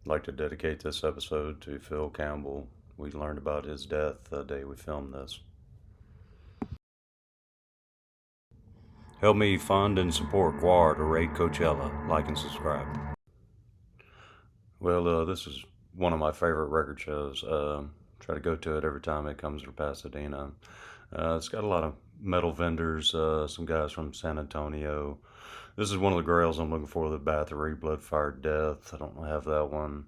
I'd like to dedicate this episode to Phil Campbell. We learned about his death the day we filmed this. Help me fund and support GWAR to raid Coachella. Like and subscribe. Well, this is one of my favorite record shows. Try to go to it every time it comes to Pasadena. It's got a lot of metal vendors, some guys from San Antonio. This is one of the grails I'm looking for, the Bathory, Blood, Fire, Death. I don't have that one.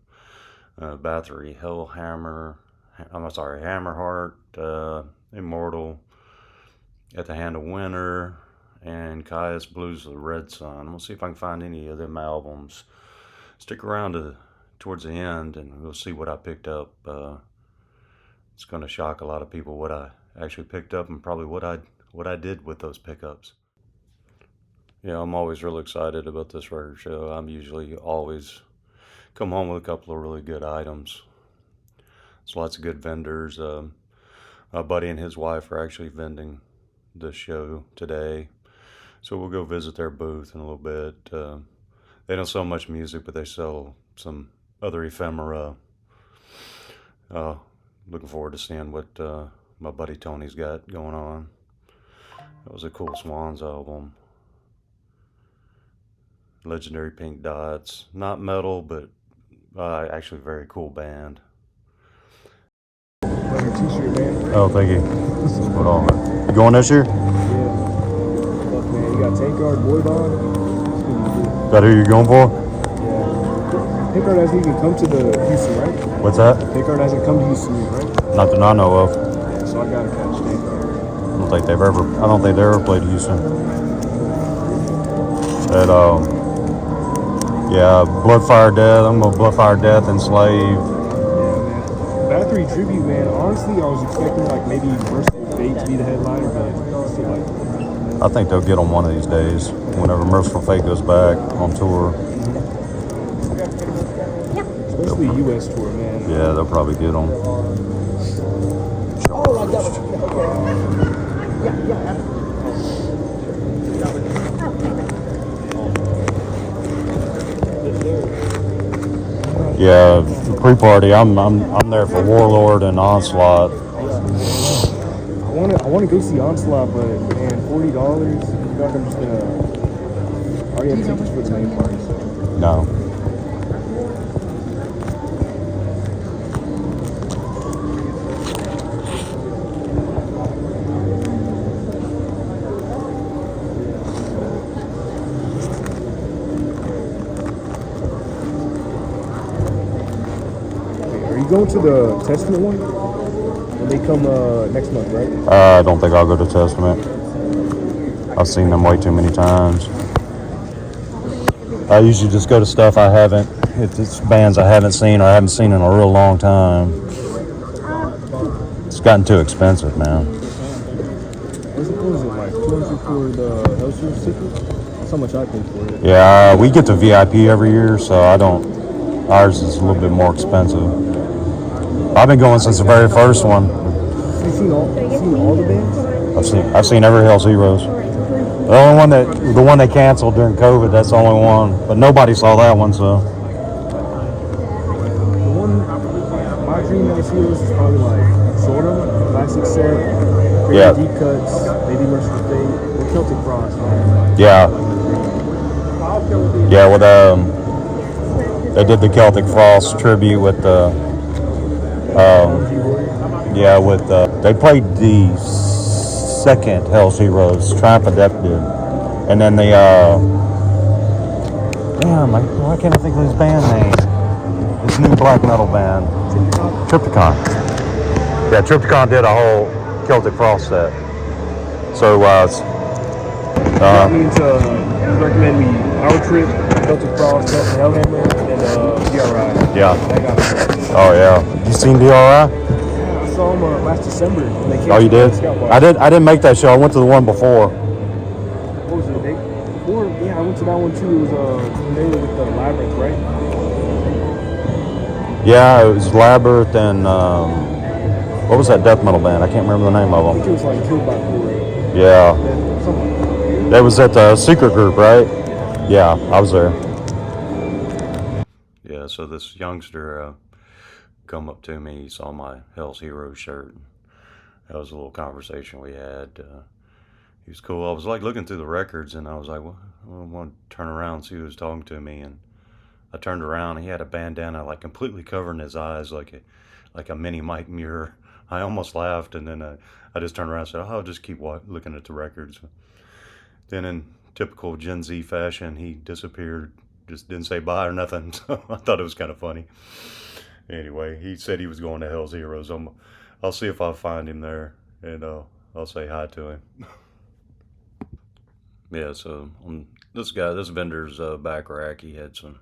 Bathory, Hellhammer, Hammerheart, Immortal, At the Hand of Winter, and Caius Blues of the Red Sun. We'll see if I can find any of them albums. Stick around towards the end and we'll see what I picked up. It's going to shock a lot of people what I actually picked up and probably what I did with those pickups. Yeah, I'm always really excited about this record show. I'm usually always come home with a couple of really good items. There's lots of good vendors. My buddy and his wife are actually vending this show today, so we'll go visit their booth in a little bit. They don't sell much music, but they sell some other ephemera. Looking forward to seeing what my buddy Tony's got going on. That was a cool Swans album. Legendary Pink Dots. Not metal, but actually a very cool band. Like a t-shirt, man. Oh, thank you. Put on it. You going this year? Yeah. Look, man, you got Tank Guard, Boy Bond. Is that who you're going for? Yeah. Tank Guard hasn't even come to the Houston, right? What's that? Tank Guard hasn't come to Houston yet, right? Not that I know of. Yeah, so I gotta catch Tank Guard. I don't think they've ever played Houston. But yeah, Blood, Fire, Death. I'm going Blood, Fire, Death, Enslaved. Yeah, man. Bathory tribute, man. Honestly, I was expecting like maybe Merciful Fate to be the headliner, but still like. I think they'll get on one of these days whenever Merciful Fate goes back on tour. Especially U.S. tour, man. Yeah, they'll probably get on. Yeah, the pre-party. I'm there for Warlord and Onslaught. I wanna go see Onslaught, but man, $40. I feel like I'm just gonna already have tickets for the main parties. No. Are you going to the Testament one? When they come next month, right? I don't think I'll go to Testament. I've seen them way too many times. I usually just go to stuff I haven't. It's bands I haven't seen or I haven't seen in a real long time. It's gotten too expensive, man. What is it like? $200 for the Hell's ticket? That's how much I paid for it. Yeah, we get the VIP every year, so I don't. Ours is a little bit more expensive. I've been going since the very first one. Have you seen all the bands? I've seen every Hell's Heroes. The one they canceled during COVID, that's the only one. But nobody saw that one, so. The one, my dream Hell's Heroes is probably like Sodom, Classic Set, Yeah. Deep Cuts, maybe Merciful Fate, or Celtic Frost. Man. Yeah. Yeah, they did the Celtic Frost tribute with they played the second Hell's Heroes, Triumph of Death did, and then why can't I think of his band name? This new black metal band, Triptychon. Yeah, Triptychon did a whole Celtic Frost set. So, that means recommend me Power Trip, Celtic Frost, Hellhammer, and DRI. Yeah. Oh yeah. You seen DRI? Yeah, I saw them last December. When they came Oh, you did? I did. didn't make that show. I went to the one before. What was it? Before? Yeah, I went to that one too. It was familiar with the Labyrinth, right? Yeah, it was Labyrinth and what was that death metal band? I can't remember the name I of think them. it was like Killed by Glory. Yeah. Something. That was at the Secret Group, right? Yeah, I was there. Yeah, Yeah, so this youngster come up to me. He saw my Hell's Heroes shirt. That was a little conversation we had. He was cool. I was like looking through the records, and I was like, well, I want to turn around and see who was talking to me. And I turned around, and he had a bandana like completely covering his eyes, like a mini Mike Muir. I almost laughed, and then I just turned around and said, oh, I'll just keep looking at the records. Then in typical Gen Z fashion, he disappeared, just didn't say bye or nothing. So I thought it was kind of funny. Anyway, he said he was going to Hell's Heroes. I'll see if I'll find him there, and I'll say hi to him. Yeah, so on this vendor's back rack, he had some,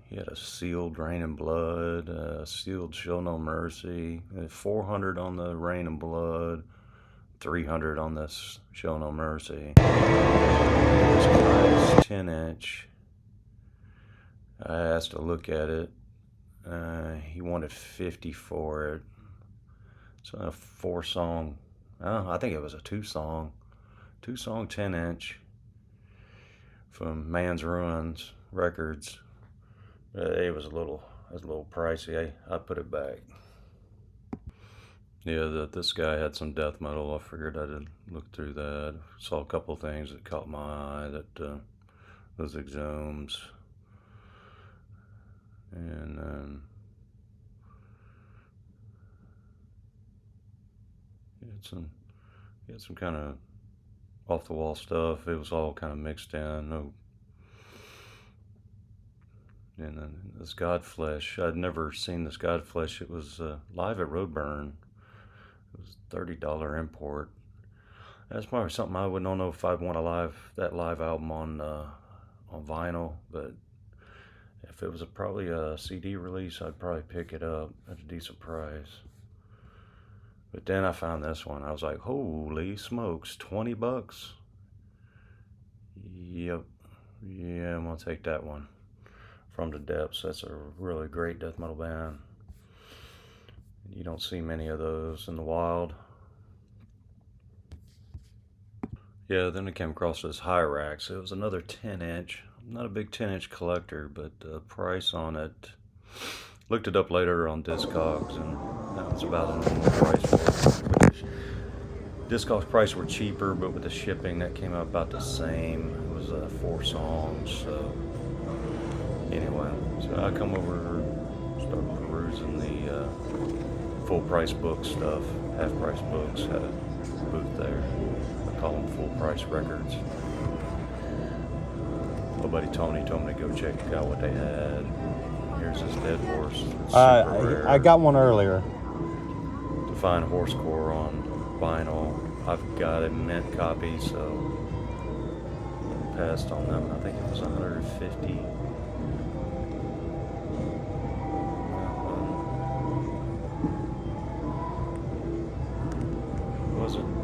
he had a sealed Rain and Blood, sealed Show No Mercy, 400 on the Rain and Blood, 300 on this Show No Mercy. This guy's 10-inch. I asked to look at it. He wanted 50 for it. It's a 4-song. I think it was a 2-song 10-inch from Man's Ruins Records. It was a little pricey. I put it back. Yeah, this guy had some death metal. I figured I'd look through that. Saw a couple of things that caught my eye. Those Exhumes. And he had some kind of off the wall stuff. It was all kind of mixed in. No. And then this Godflesh. I'd never seen this Godflesh. It was live at Roadburn. It was $30 import. That's probably something I wouldn't know if I'd want that live album on vinyl, but if it was probably a CD release, I'd probably pick it up at a decent price. But then I found this one. I was like, holy smokes, $20? Yep. Yeah, I'm going to take that one. From the Depths. That's a really great death metal band. You don't see many of those in the wild. Yeah, then I came across this Hyrax. It was another 10-inch. I'm not a big 10-inch collector, but the price on it, looked it up later on Discogs, and that was about a normal price for it. Discogs price were cheaper, but with the shipping, that came out about the same. It was 4 songs, so anyway. So I come over, start perusing the full price book stuff, half price books, had a booth there. I call them full price records. My buddy Tony told me to go check out what they had. Here's this Dead Horse. Super rare. I got one earlier. To find horsecore on vinyl. I've got a mint copy, so I passed on them. I think it was 150.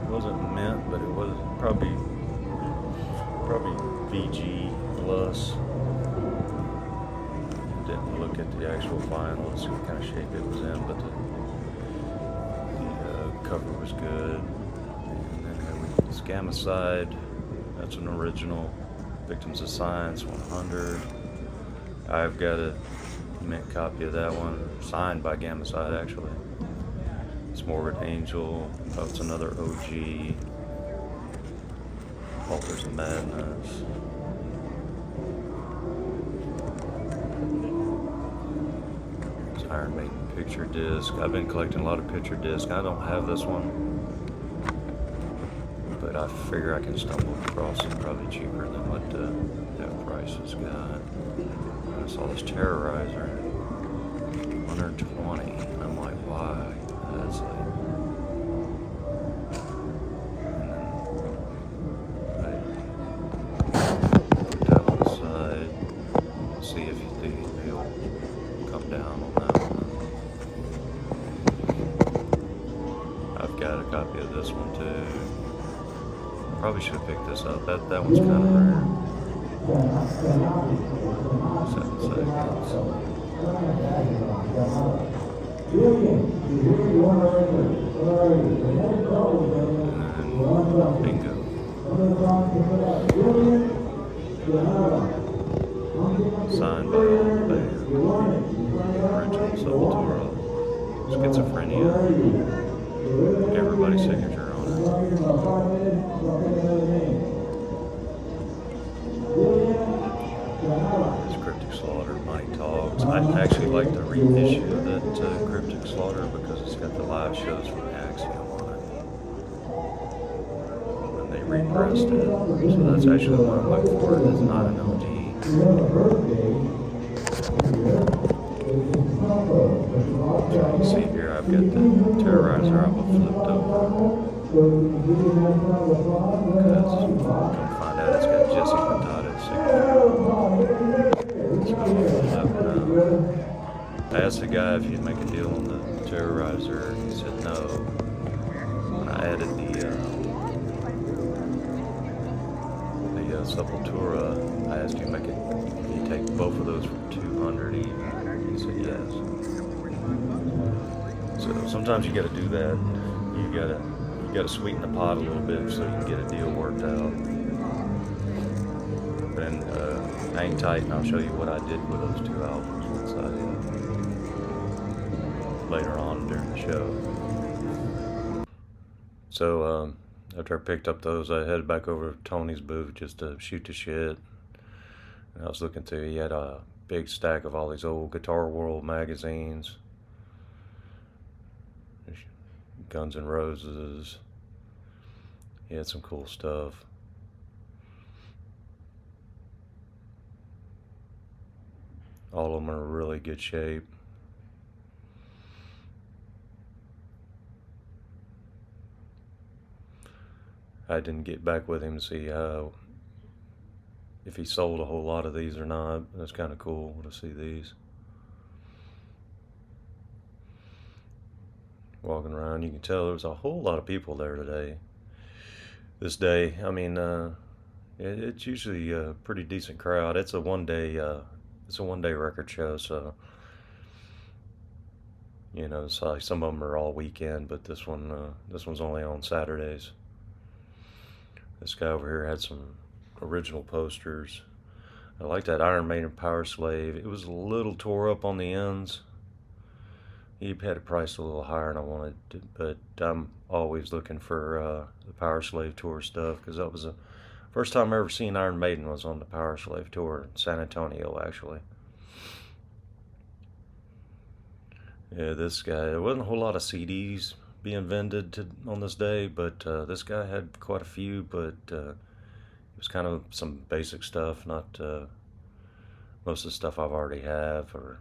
It wasn't mint, but it was probably VG plus. Didn't look at the actual vinyl to see what kind of shape it was in, but the cover was good. And then this Gamma Side, that's an original. Victims of Science 100. I've got a mint copy of that one, signed by Gamma Side actually. It's Morbid Angel. Oh, it's another OG. Altars of Madness. It's Iron Maiden picture disc. I've been collecting a lot of picture discs. I don't have this one, but I figure I can stumble across it probably cheaper than what that price has got. I saw this Terrorizer, 120. I'm like, why? That's like. Probably should have picked this up. That one's kind of rare. 7 seconds. And bingo. signed by all the band, original Sepultura, Schizophrenia, everybody's signature on it. It's Cryptic Slaughter, Money Talks. I actually like the reissue of that Cryptic Slaughter because it's got the live shows from Axiom on it. And they repressed it. So that's actually one I'm looking for. It's not an LG. So you see here I've got the Terrorizer album flipped over. Because come find out it's got Jesse Pintada's signature. So I asked the guy if he'd make a deal on the Terrorizer. He said no. When I added the Sepultura, I asked him if he'd take both of those for $200 even. He said yes. So sometimes you got to do that. You got to sweeten the pot a little bit so you can get a deal worked out. Then hang tight, and I'll show you what I did with those two albums later on during the show. So after I picked up those, I headed back over to Tony's booth just to shoot the shit. And I was looking through. He had a big stack of all these old Guitar World magazines. Guns N' Roses. He had some cool stuff. All of them are in really good shape. I didn't get back with him to see if he sold a whole lot of these or not. That's kind of cool to see these. Walking around, you can tell there was a whole lot of people there today. This day, I mean, it's usually a pretty decent crowd. It's a one-day record show, so it's like some of them are all weekend, but this one's only on Saturdays. This guy over here had some original posters. I like that Iron Maiden Power Slave. It was a little tore up on the ends. He had it priced a little higher than I wanted to, but I'm always looking for the Power Slave Tour stuff because that was the first time I ever seen Iron Maiden was on the Power Slave Tour in San Antonio, actually. Yeah, this guy, there wasn't a whole lot of CDs being vended on this day, but this guy had quite a few, but it was kind of some basic stuff, not most of the stuff I've already have, or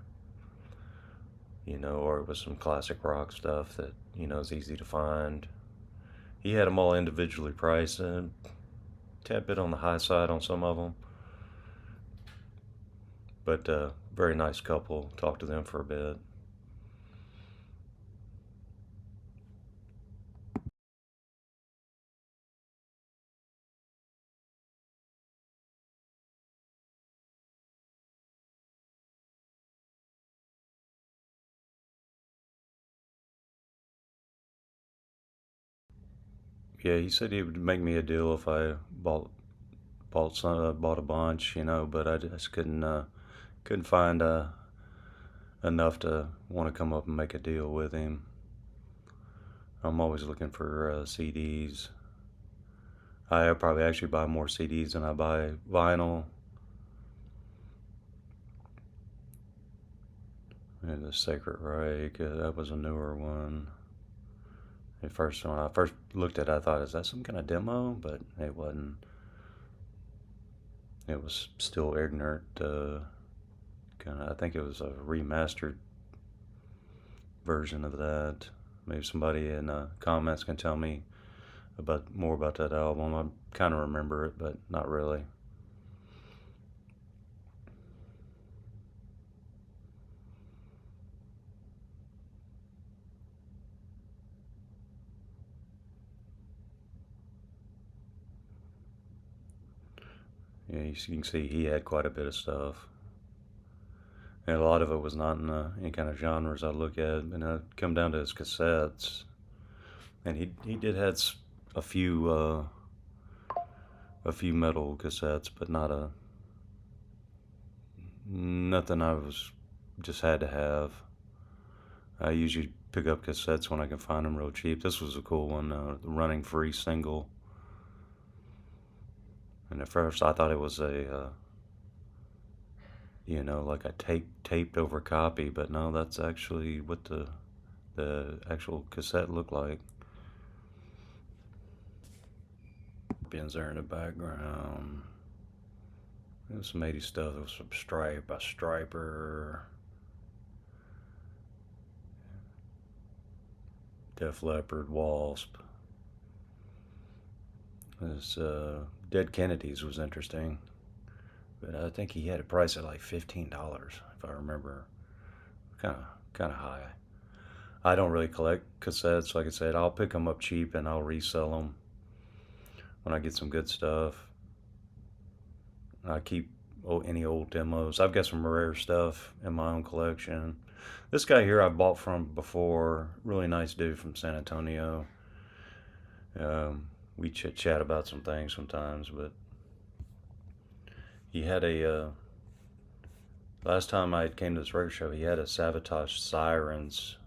it was some classic rock stuff that is easy to find. He had them all individually priced, and a tad bit on the high side on some of them, but very nice couple. Talked to them for a bit. Yeah, he said he would make me a deal if I bought a bunch, but I just couldn't find enough to want to come up and make a deal with him. I'm always looking for CDs. I probably actually buy more CDs than I buy vinyl. And the Sacred Reich, that was a newer one. When I first looked at it, I thought, is that some kind of demo? But it wasn't. It was still ignorant. I think it was a remastered version of that. Maybe somebody in the comments can tell me more about that album. I kind of remember it, but not really. Yeah, you can see he had quite a bit of stuff. And a lot of it was not in any kind of genres I look at. And I come down to his cassettes. And he did have a few metal cassettes, but not nothing I was just had to have. I usually pick up cassettes when I can find them real cheap. This was a cool one, the Running Free single. And at first I thought it was like a taped over copy, but no, that's actually what the actual cassette looked like. Pins there in the background. There's some 80s stuff. There was some Stripe by Striper, Def Leppard, Wasp. This Dead Kennedys was interesting, but I think he had a price at like $15, if I remember. Kind of high. I don't really collect cassettes. Like I said, I'll pick them up cheap and I'll resell them when I get some good stuff. I keep any old demos. I've got some rare stuff in my own collection. This guy here I've bought from before. Really nice dude from San Antonio. We chit chat about some things sometimes, but he had a last time I came to this record show, he had a Sabotage Sirens,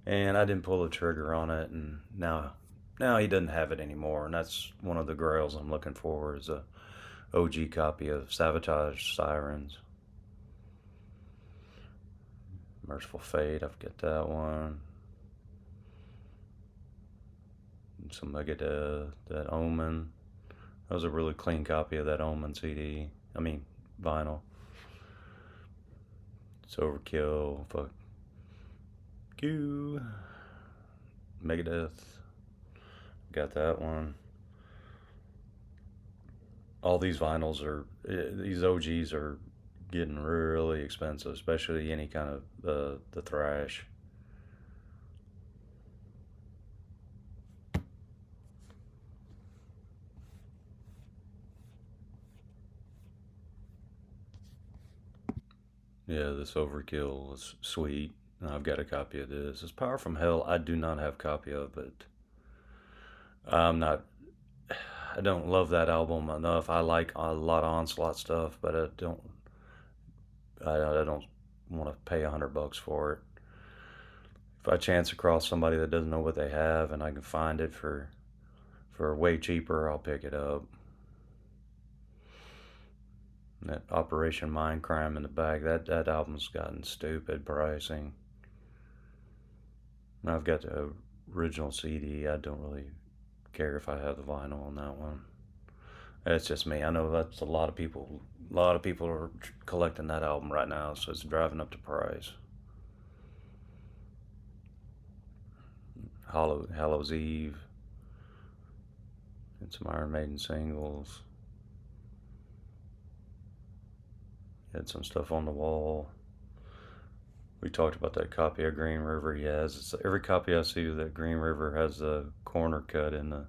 and I didn't pull the trigger on it, and now he doesn't have it anymore, and that's one of the grails I'm looking for is a OG copy of Sabotage Sirens. Merciful Fate, I've got that one. Some Megadeth, that Omen. That was a really clean copy of that Omen CD. I mean, vinyl. It's Overkill. Fuck you. Megadeth. Got that one. All these vinyls these OGs are getting really expensive, especially any kind of the thrash. Yeah, this Overkill is sweet. I've got a copy of this. It's Power from Hell. I do not have a copy of it. I'm not. I don't love that album enough. I like a lot of Onslaught stuff, but I don't. I don't want to pay $100 for it. If I chance across somebody that doesn't know what they have and I can find it for way cheaper, I'll pick it up. That Operation Mindcrime in the back, that album's gotten stupid pricing. I've got the original CD. I don't really care if I have the vinyl on that one. That's just me. I know that's a lot of people. A lot of people are collecting that album right now, so it's driving up the price. Hallows Eve, and some Iron Maiden singles. Had some stuff on the wall. We talked about that copy of Green River he has. Every copy I see of that Green River has a corner cut in the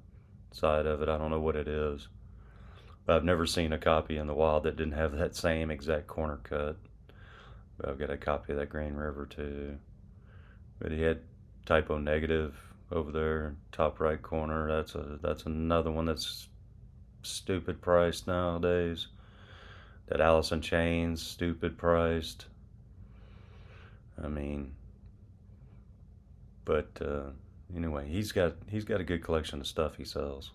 side of it. I don't know what it is. But I've never seen a copy in the wild that didn't have that same exact corner cut. But I've got a copy of that Green River too. But he had Typo Negative over there, top right corner. That's another one that's stupid priced nowadays. That Alice in Chains, stupid priced. I mean, but anyway, he's got a good collection of stuff he sells.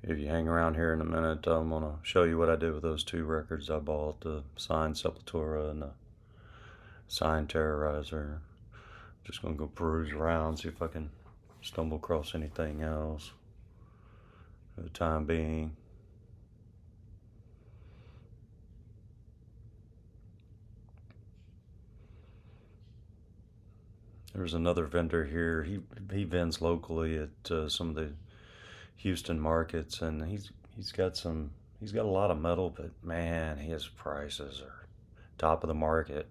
If you hang around here in a minute, I'm gonna show you what I did with those two records I bought: the Signed Sepultura and the Signed Terrorizer. Just gonna go peruse around, see if I can stumble across anything else for the time being. There's another vendor here. He vends locally at some of the Houston markets, and he's got a lot of metal, but man, his prices are top of the market.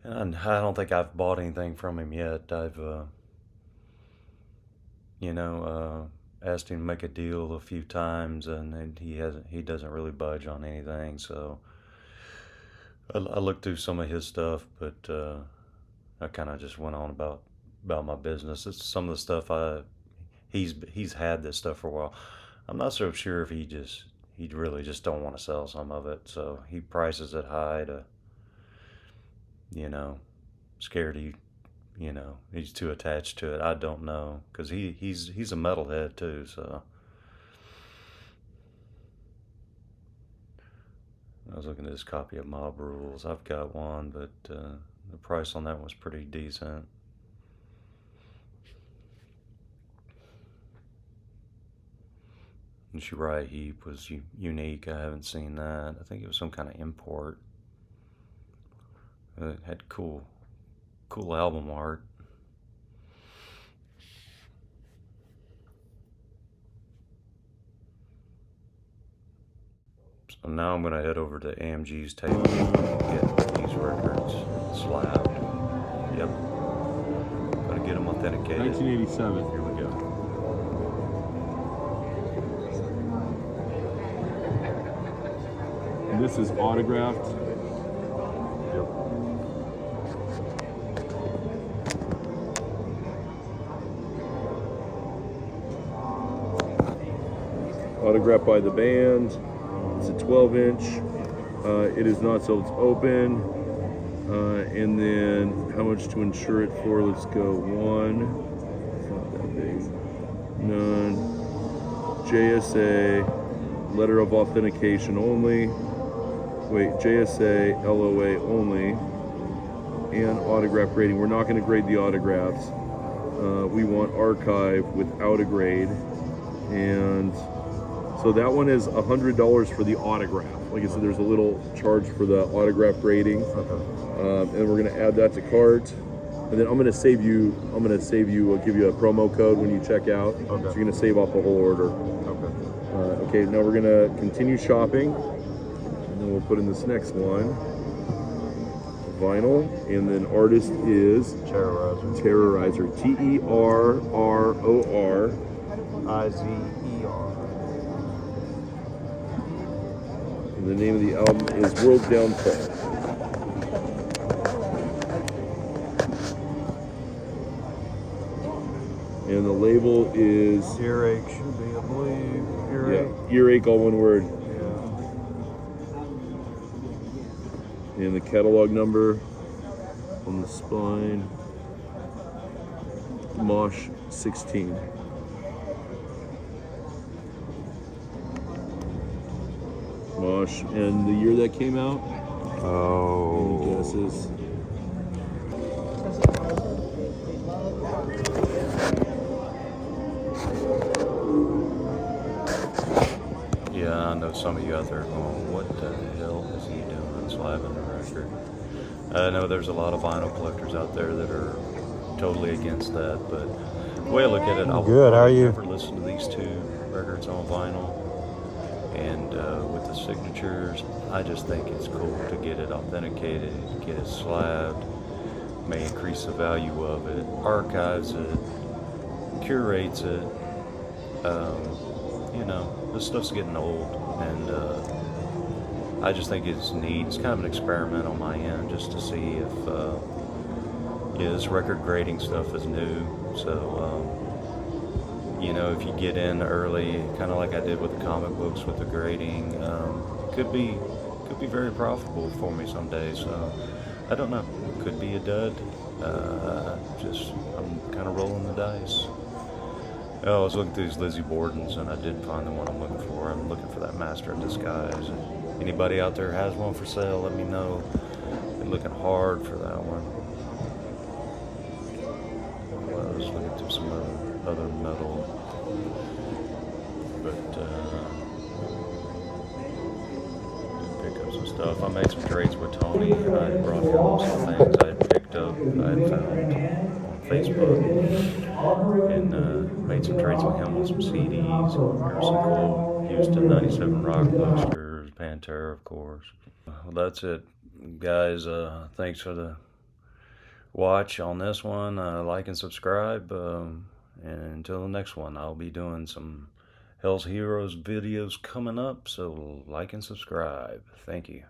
And I don't think I've bought anything from him yet. I've asked him to make a deal a few times, and he doesn't really budge on anything. So I looked through some of his stuff, but I kind of just went on about my business. It's some of the stuff he's had this stuff for a while. I'm not so sure if he really just don't want to sell some of it, so he prices it high to, you know, scared he's too attached to it. I don't know, because he's a metalhead too, so. I was looking at this copy of Mob Rules. I've got one, but the price on that one was pretty decent. And Shirai Heap was unique. I haven't seen that. I think it was some kind of import. It had cool album art. So now I'm gonna head over to AMG's table and get these records slabbed. Yep. Gotta get them authenticated. 1987. Here we go. And this is autographed. Yep. Autographed by the band. It's a 12-inch. It is not sold. It's open. And then how much to insure it for? Let's go 1. It's not that big. None. JSA. Letter of authentication only. Wait, JSA LOA only. And autograph grading. We're not going to grade the autographs. We want archive without a grade. And so that one is $100 for the autograph. Like I said, there's a little charge for the autograph grading, and we're gonna add that to cart. And then I'm gonna save you. Give you a promo code when you check out. Okay. So you're gonna save off the whole order. Okay. Okay. Now we're gonna continue shopping, and then we'll put in this next one. Vinyl, and then artist is Terrorizer. TERROR. IZER. And the name of the album is World Downfall. And the label is Earache should be, I believe. Earache. Earache, all one word. Yeah. And the catalog number on the spine. Mosh 16. Mosh, and the year that came out? Oh. Any guesses? Yeah, I know some of you out there going, what the hell is he doing slapping the record? I know there's a lot of vinyl collectors out there that are totally against that, but the way I look at it, I Good, how are you? never listen to these two records on vinyl. And with the signatures, I just think it's cool to get it authenticated, get it slabbed, may increase the value of it, archives it, curates it. This stuff's getting old, and I just think it's neat. It's kind of an experiment on my end, just to see if this record grading stuff is new. So if you get in early, kind of like I did with the comic books with the grading, could be very profitable for me someday. So I don't know. Could be a dud. I'm kind of rolling the dice. Oh, I was looking through these Lizzie Bordens, and I didn't find the one I'm looking for. I'm looking for that Master of Disguise. Anybody out there has one for sale, let me know. Been looking hard for that one. Well, I was looking through some other metal, but did pick up some stuff. I made some trades with Tony. I had brought him some things I had picked up, I had found on Facebook, and made some trades with him on some CDs. There's some cool Houston 97 rock posters, Pantera, of course. Well, that's it, guys. Thanks for the watch on this one. Like and subscribe. And until the next one, I'll be doing some Hell's Heroes videos coming up. So like and subscribe. Thank you.